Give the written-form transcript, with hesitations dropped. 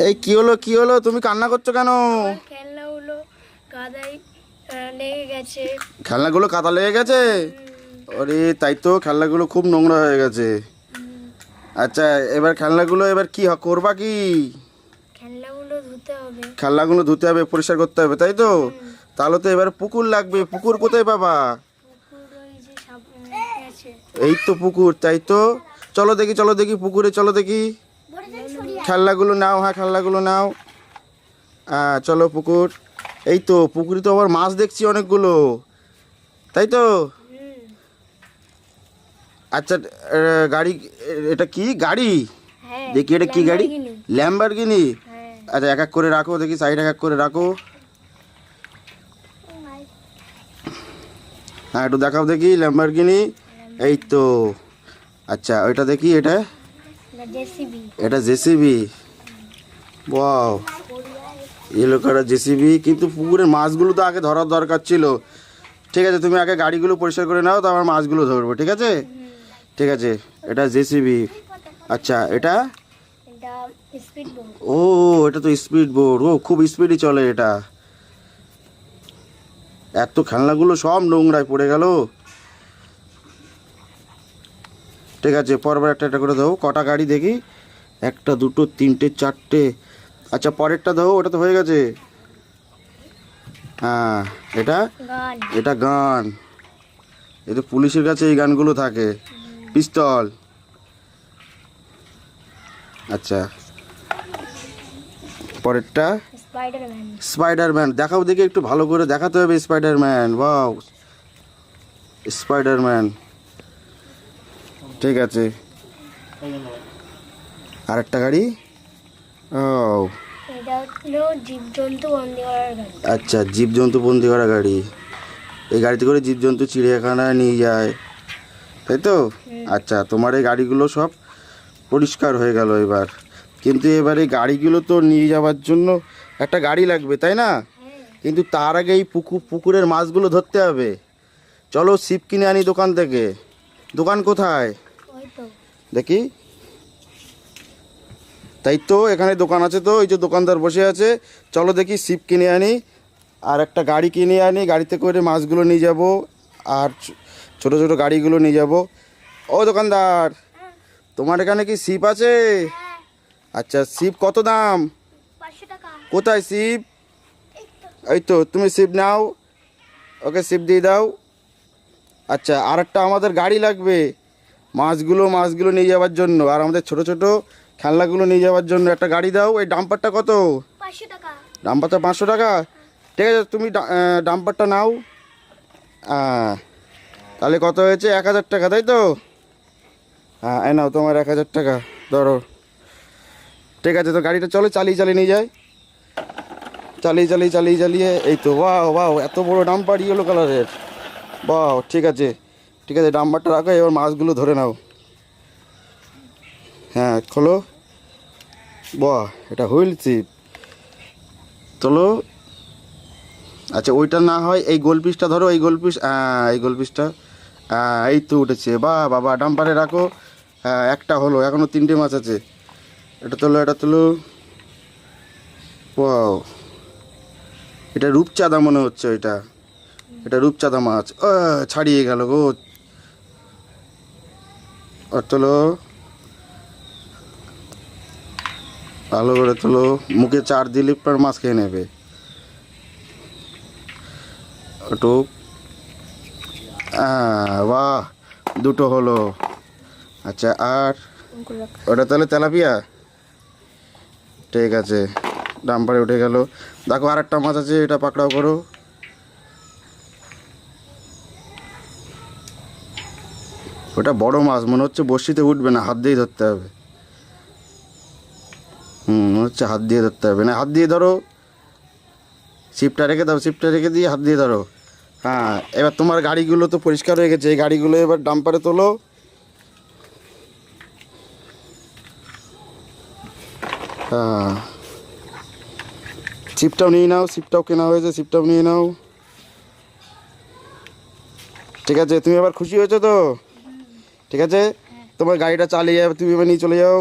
এই কি হলো কি হলো, তুমি কান্না করছো কেন? খেলনাগুলো কাদায় লেগে গেছে। খেলনাগুলো কাদা লেগে গেছে? আরে তাই তো, খেলনাগুলো খুব নোংরা হয়ে গেছে। আচ্ছা এবার খেলনাগুলো এবার কি করবা কি? খেলনাগুলো ধুতে হবে। খেলনাগুলো ধুতে হবে, পরিষ্কার করতে হবে, তাই তো? তাহলে তো এবার পুকুর লাগবে। পুকুর কোথায় পাবা? পুকুর ওই যে আছে। এই তো পুকুর, তাই তো। চলো দেখি চলো দেখি, পুকুরে চলো দেখি। খেলনাগুলো নাও, হ্যাঁ খেলনাগুলো নাও। হ্যাঁ চলো পুকুর। এই তো পুকুরে তো আবার মাছ দেখছি অনেকগুলো, তাই তো? আচ্ছা গাড়ি, এটা কি গাড়ি? হ্যাঁ, দেখি এটা কি গাড়ি? ল্যাম্বরগিনি। ল্যাম্বরগিনি। হ্যাঁ। আচ্ছা এক এক করে রাখো দেখি, সাইড এক এক করে রাখো। হ্যাঁ একটু দেখাও দেখি ল্যাম্বরগিনি। এই তো। আচ্ছা ওইটা দেখি, এটা জেসিবি। এটা JCB. Wow, yellow colour JCB. কিন্তু পুকুরের মাছগুলো তো আগে ধরার দরকার ছিল। ঠিক আছে তুমি আগে গাড়িগুলো পরিষ্কার করে নাও, তো আমার মাছগুলো ধরবো, ঠিক আছে? ঠিক আছে, এটা জেসিবি। আচ্ছা এটা এটা স্পিড বোট। ও, এটা তো স্পিড বোট। ও খুব স্পিডই চলে এটা। এত খেলনাগুলো সব নোংরায় পড়ে গেল। ঠিক আছে পরবার একটা একটা করে দাও। কটা গাড়ি দেখি? একটা দুটো তিনটে চারটে। আচ্ছা পরেরটা দাও, ওটা তো হয়ে গেছে। হ্যাঁ এটা গান। এটা গান। এই তো পুলিশের কাছে এই গানগুলো থাকে। পিস্তল। আচ্ছা পরেরটা স্পাইডারম্যান। স্পাইডারম্যান। দেখাও দেখি, একটু ভালো করে দেখাতে হবে। Spiderman, wow Spiderman. ঠিক আছে আরেকটা গাড়ি। ও এটা হলো জীবজন্তু বন্দি করার গাড়ি। আচ্ছা জীবজন্তু বন্দি করা গাড়ি। এই গাড়িতে করে জীবজন্তু চিড়িয়াখানায় নিয়ে যায়, তাই তো? আচ্ছা তোমার এই গাড়িগুলো সব পরিষ্কার হয়ে গেল এবার। কিন্তু এবার এই গাড়িগুলো তো নিয়ে যাওয়ার জন্য একটা গাড়ি লাগবে, তাই না? কিন্তু তার আগে এই পুকুরের মাছগুলো ধরতে হবে। চলো ছিপ কিনে আনি দোকান থেকে। দোকান কোথায় ওই তো। দেখি। তাই তো এখানে দোকান আছে তো, এই যে দোকানদার বসে আছে। চলো দেখি ছিপ কিনে আনি আর একটা গাড়ি কিনে আনি। গাড়িতে করে মাছগুলো নিয়ে যাব আর ছোট ছোট গাড়িগুলো নিয়ে যাব। ও দোকানদার, তোমার এখানে কি ছিপ আছে? আচ্ছা ছিপ কত দাম? 500 টাকা। কোথায় ছিপ? এই তো তুমি ছিপ নাও, ওকে ছিপ দিয়ে দাও। আচ্ছা আর একটা আমাদের গাড়ি লাগবে মাছগুলো নিয়ে যাওয়ার জন্য, আর আমাদের ছোট ছোট খেলনাগুলো নিয়ে যাওয়ার জন্য একটা গাড়ি দাও। এই ডাম্পারটা কত? 500 টাকা। ডাম্পারটা 500 টাকা। ঠিক আছে তুমি ডাম্পারটা নাও। তাহলে কত হয়েছে? 1000 টাকা, তাই তো? হ্যাঁ এই নাও তোমার 1000 টাকা, ধরো। ঠিক আছে তো গাড়িটা চলো চালিয়ে চালিয়ে নিয়ে যায়। চালিয়ে এই তো। বাহ বাহ, এত বড় ডাম্পার ইয়েলো কালারের। বাহ ঠিক আছে ঠিক আছে, ডাম্পারটা রাখো, এবার মাছগুলো ধরে নাও। হ্যাঁ খোলো। বাহ এটা হুইল ছিপ। চলো। আচ্ছা ওইটা না হয় এই গোল পিসটা ধরো, এই গোল পিস। এই গোল পিসটা। এই তো উঠেছে। বাহ বাবা, ডাম্পারে রাখো। হ্যাঁ একটা হলো, এখনও 3টে মাছ আছে। এটা তোলো এটা তোলো। ওয়াও, এটা রূপচাঁদা মনে হচ্ছে। এটা রূপচাঁদা মাছ। ছাড়িয়ে গেল গো। আর তোলো, ভালো করে তোলো। মুখে 4 দিলে পর মাছ খেয়ে নেবে। ওটু। বাহ 2টো হলো। আচ্ছা আর ওটা তাহলে তেলাপিয়া। ঠিক আছে ডাম্পারে উঠে গেল। দেখো আর একটা মাছ আছে, এটা পাকড়াও করো। ওটা বড় মাছ মনে হচ্ছে, বড়শিতে উঠবে না, হাত দিয়েই ধরতে হবে। মনে হচ্ছে হাত দিয়ে ধরতে হবে। না হাত দিয়ে ধরো, ছিপটা রেখে দাও, ছিপটা রেখে দিয়ে হাত দিয়ে ধরো। হ্যাঁ এবার তোমার গাড়িগুলো তো পরিষ্কার হয়ে গেছে, এই গাড়িগুলো এবার ডাম্পারে তোলো। হ্যাঁ ছিপটাও নিয়ে নাও, ছিপটাও কেনা হয়েছে, ছিপটাও নিয়ে নাও। ঠিক আছে তুমি এবার খুশি হয়েছো তো? ঠিক আছে তোমার গাড়িটা চালিয়ে তুমি এবার নিয়ে চলে যাও।